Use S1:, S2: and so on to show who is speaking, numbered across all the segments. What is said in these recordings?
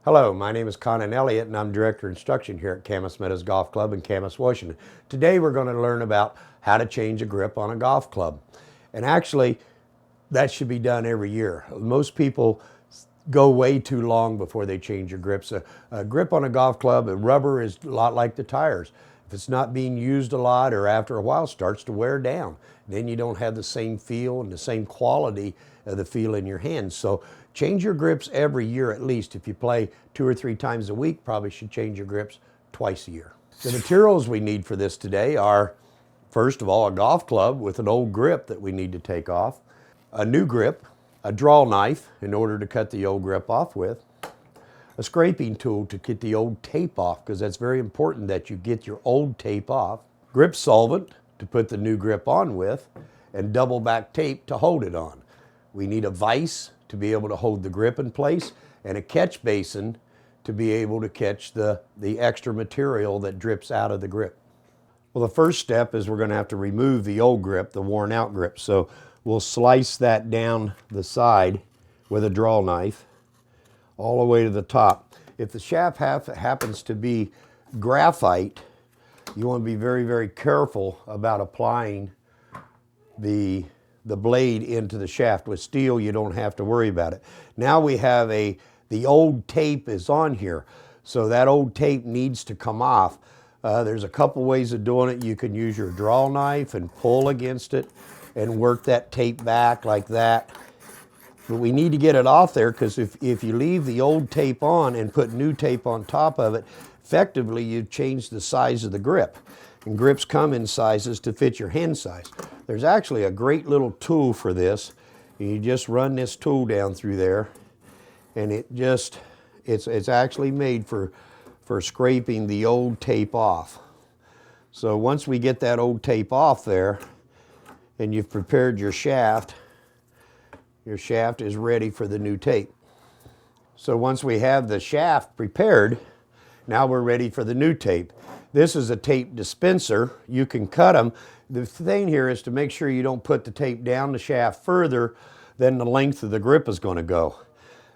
S1: Hello, my name is Conan Elliott and I'm Director of Instruction here at Camas Meadows Golf Club in Camas, Washington. Today we're going to learn about how to change a grip on a golf club. And actually, that should be done every year. Most people go way too long before they change your grips. A grip on a golf club, a rubber is a lot like the tires. If it's not being used a lot or after a while starts to wear down, then you don't have the same feel and the same quality of the feel in your hands. So change your grips every year at least. If you play 2 or 3 times a week, probably should change your grips twice a year. The materials we need for this today are, first of all, a golf club with an old grip that we need to take off, a new grip, a draw knife in order to cut the old grip off with, a scraping tool to get the old tape off, because that's very important that you get your old tape off, grip solvent to put the new grip on with, and double back tape to hold it on. We need a vise to be able to hold the grip in place, and a catch basin to be able to catch the extra material that drips out of the grip. Well, the first step is we're going to have to remove the old grip, the worn out grip. So we'll slice that down the side with a draw knife all the way to the top. If the shaft happens to be graphite, you want to be very, very careful about applying the blade into the shaft. With steel, you don't have to worry about it. Now we have the old tape is on here, so that old tape needs to come off. There's a couple ways of doing it. You can use your draw knife and pull against it and work that tape back like that. But we need to get it off there, because if you leave the old tape on and put new tape on top of it, effectively you've changed the size of the grip. And grips come in sizes to fit your hand size. There's actually a great little tool for this. You just run this tool down through there, and it's actually made for scraping the old tape off. So once we get that old tape off there, and you've prepared your shaft is ready for the new tape. So once we have the shaft prepared, now we're ready for the new tape. This is a tape dispenser. You can cut them. The thing here is to make sure you don't put the tape down the shaft further than the length of the grip is going to go.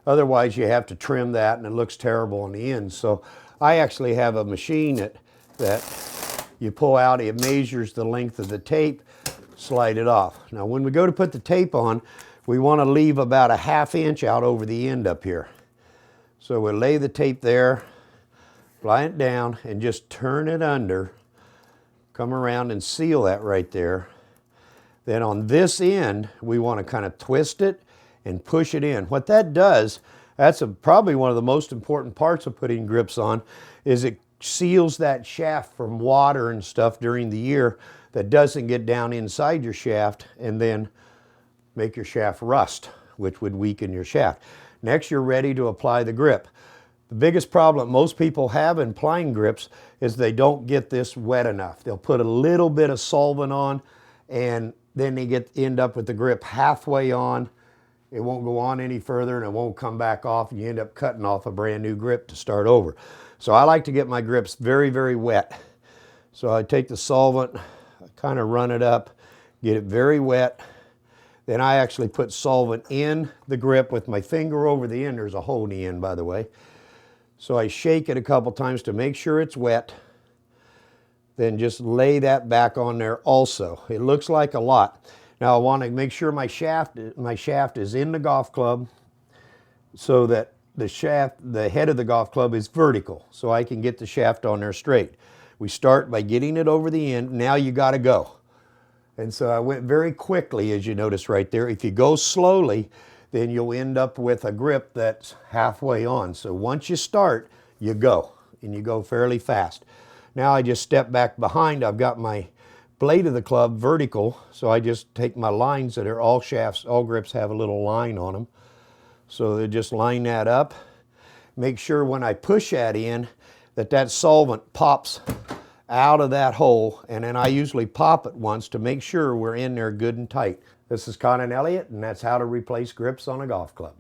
S1: Otherwise, you have to trim that and it looks terrible on the end. So I actually have a machine that you pull out, it measures the length of the tape, slide it off. Now when we go to put the tape on, we want to leave about a ½ inch out over the end up here. So we'll lay the tape there, fly it down, and just turn it under, come around and seal that right there. Then on this end, we want to kind of twist it and push it in. What that does, that's probably one of the most important parts of putting grips on, is it seals that shaft from water and stuff during the year that doesn't get down inside your shaft and then make your shaft rust, which would weaken your shaft. Next, you're ready to apply the grip. The biggest problem most people have in applying grips is they don't get this wet enough. They'll put a little bit of solvent on, and then they end up with the grip halfway on. It won't go on any further and it won't come back off, and you end up cutting off a brand new grip to start over. So I like to get my grips very, very wet. So I take the solvent, I kind of run it up, get it very wet. Then I actually put solvent in the grip with my finger over the end. There's a hole in the end, by the way. So I shake it a couple times to make sure it's wet. Then just lay that back on there also. It looks like a lot. Now I want to make sure my shaft is in the golf club so that the head of the golf club is vertical, so I can get the shaft on there straight. We start by getting it over the end. Now you got to go. And so I went very quickly, as you notice right there. If you go slowly, then you'll end up with a grip that's halfway on. So once you start, you go, and you go fairly fast. Now I just step back behind. I've got my blade of the club vertical, so I just take my lines that are all shafts, all grips have a little line on them. So they just line that up. Make sure when I push that in, that solvent pops out of that hole, and then I usually pop it once to make sure we're in there good and tight. This is Conan Elliott, and that's how to replace grips on a golf club.